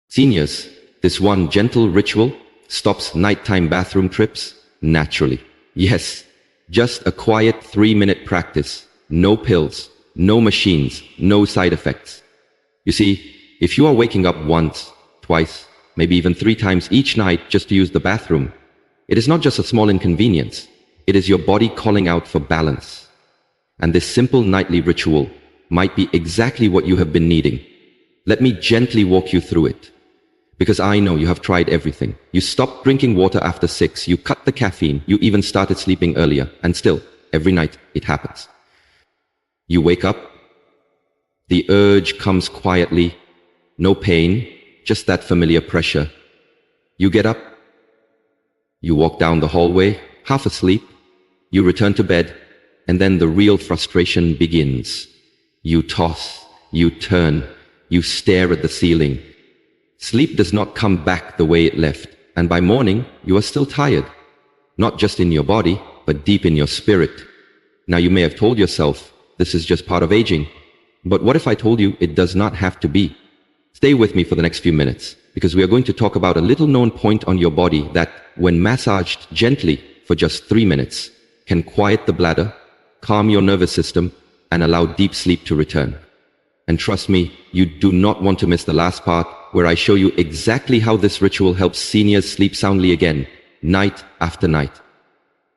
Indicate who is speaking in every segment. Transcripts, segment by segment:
Speaker 1: Seniors, this one gentle ritual stops nighttime bathroom trips naturally. Yes, just a quiet 3-minute practice. No pills, no machines, no side effects. You see, if you are waking up once, twice, maybe even 3 times each night just to use the bathroom, it is not just a small inconvenience. It is your body calling out for balance. And this simple nightly ritual might be exactly what you have been needing. Let me gently walk you through it. Because I know you have tried everything. You stopped drinking water after 6, you cut the caffeine, you even started sleeping earlier, and still, every night, it happens. You wake up, the urge comes quietly, no pain, just that familiar pressure. You get up, you walk down the hallway, half asleep, you return to bed, and then the real frustration begins. You toss, you turn, you stare at the ceiling. Sleep does not come back the way it left, and by morning, you are still tired. Not just in your body, but deep in your spirit. Now you may have told yourself, this is just part of aging. But what if I told you it does not have to be? Stay with me for the next few minutes, because we are going to talk about a little known point on your body that, when massaged gently for just 3 minutes, can quiet the bladder, calm your nervous system, and allow deep sleep to return. And trust me, you do not want to miss the last part, where I show you exactly how this ritual helps seniors sleep soundly again, night after night.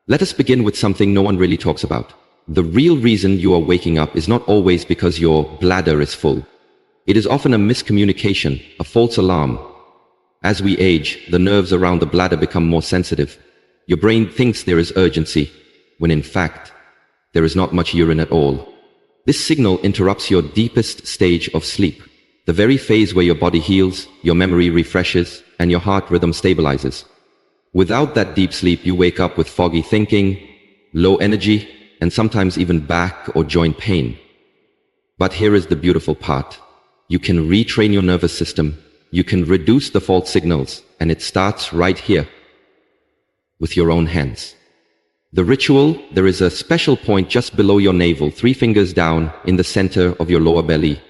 Speaker 1: Let us begin with something no one really talks about. The real reason you are waking up is not always because your bladder is full. It is often a miscommunication, a false alarm. As we age, the nerves around the bladder become more sensitive. Your brain thinks there is urgency, when in fact, there is not much urine at all. This signal interrupts your deepest stage of sleep, the very phase where your body heals, your memory refreshes, and your heart rhythm stabilizes. Without that deep sleep, you wake up with foggy thinking, low energy, and sometimes even back or joint pain. But here is the beautiful part. You can retrain your nervous system, you can reduce the fault signals, and it starts right here, with your own hands. The ritual, there is a special point just below your navel, 3 fingers down in the center of your lower belly.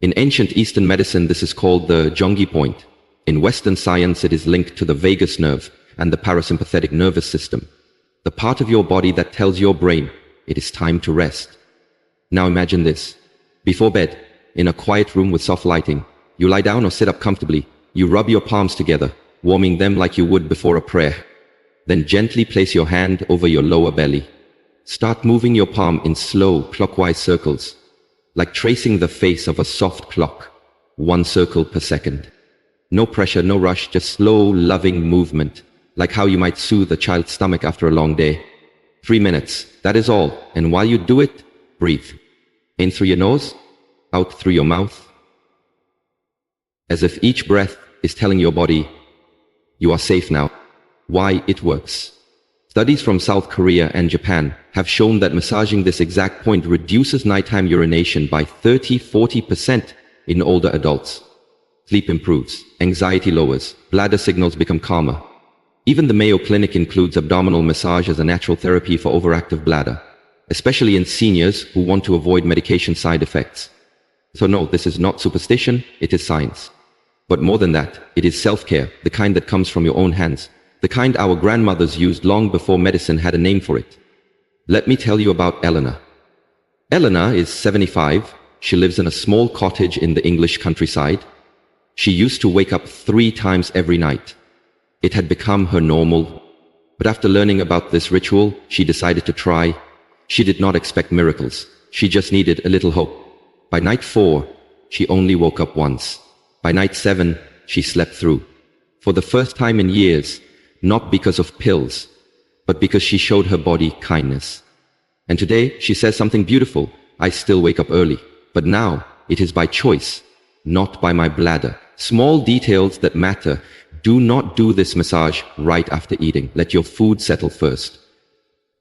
Speaker 1: In ancient Eastern medicine, this is called the Jongi point. In Western science, it is linked to the vagus nerve and the parasympathetic nervous system, the part of your body that tells your brain it is time to rest. Now imagine this. Before bed, in a quiet room with soft lighting, you lie down or sit up comfortably. You rub your palms together, warming them like you would before a prayer. Then gently place your hand over your lower belly. Start moving your palm in slow, clockwise circles, like tracing the face of a soft clock, 1 circle per second. No pressure, no rush, just slow, loving movement, like how you might soothe a child's stomach after a long day. 3 minutes, that is all. And while you do it, breathe. In through your nose, out through your mouth. As if each breath is telling your body, you are safe now. Why it works. Studies from South Korea and Japan have shown that massaging this exact point reduces nighttime urination by 30–40% in older adults. Sleep improves, anxiety lowers, bladder signals become calmer. Even the Mayo Clinic includes abdominal massage as a natural therapy for overactive bladder, especially in seniors who want to avoid medication side effects. So no, this is not superstition, it is science. But more than that, it is self-care, the kind that comes from your own hands. The kind our grandmothers used long before medicine had a name for it. Let me tell you about Eleanor. Eleanor is 75. She lives in a small cottage in the English countryside. She used to wake up 3 times every night. It had become her normal. But after learning about this ritual, she decided to try. She did not expect miracles. She just needed a little hope. By night 4, she only woke up once. By night 7, she slept through. For the first time in years, not because of pills, but because she showed her body kindness. And today, she says something beautiful. I still wake up early, but now it is by choice, not by my bladder. Small details that matter. Do not do this massage right after eating. Let your food settle first.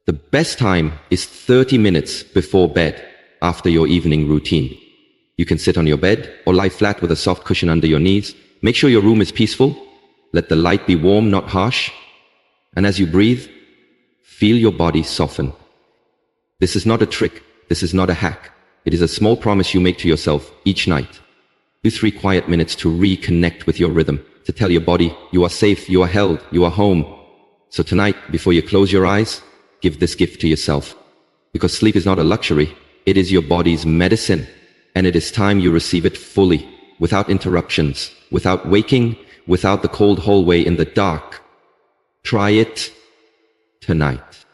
Speaker 1: The best time is 30 minutes before bed, after your evening routine. You can sit on your bed or lie flat with a soft cushion under your knees. Make sure your room is peaceful. Let the light be warm, not harsh. And as you breathe, feel your body soften. This is not a trick. This is not a hack. It is a small promise you make to yourself each night. Do 3 quiet minutes to reconnect with your rhythm, to tell your body you are safe, you are held, you are home. So tonight, before you close your eyes, give this gift to yourself. Because sleep is not a luxury, it is your body's medicine. And it is time you receive it fully, without interruptions, without waking, without the cold hallway in the dark. Try it tonight.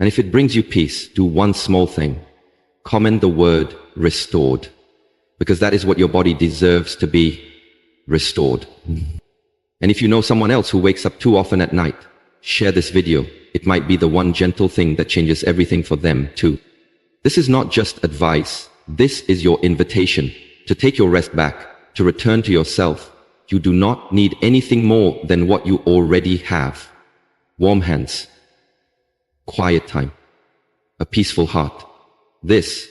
Speaker 1: And if it brings you peace, do one small thing. Comment the word restored. Because that is what your body deserves to be, restored. And if you know someone else who wakes up too often at night, share this video. It might be the one gentle thing that changes everything for them too. This is not just advice. This is your invitation to take your rest back, to return to yourself. You do not need anything more than what you already have. Warm hands, quiet time, a peaceful heart. This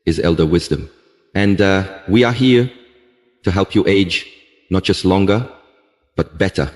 Speaker 1: is elder wisdom. And we are here to help you age, not just longer, but better.